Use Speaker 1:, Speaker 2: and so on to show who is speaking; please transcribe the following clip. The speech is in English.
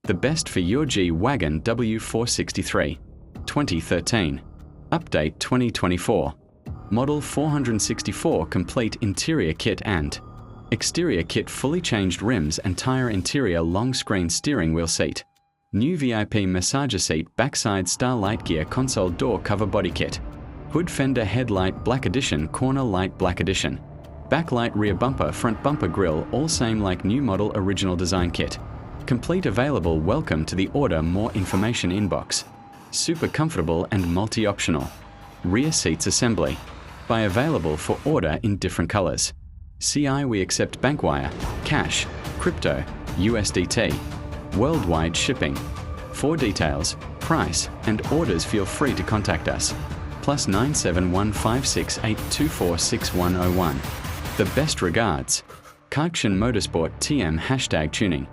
Speaker 1: The best for your G-Wagon W463. 2013. Update 2024. Model 464 complete interior kit and exterior kit, fully changed rims and tire, interior long screen steering wheel seat. New VIP massager seat, backside starlight gear, console door cover, body kit. Hood fender headlight black edition, corner light black edition. Backlight, rear bumper, front bumper grille, all same like new model original design kit. Complete, available. Welcome to the order more information inbox. Supercomfortable and multi-optional. Rear seats assembly. Buy available for order in different colors. CI, we accept bank wire, cash, crypto, USDT. Worldwide shipping. For details, price, and orders, feel free to contact us. +971 568 246101. The best regards. Cardction Motorsport TM #tuning.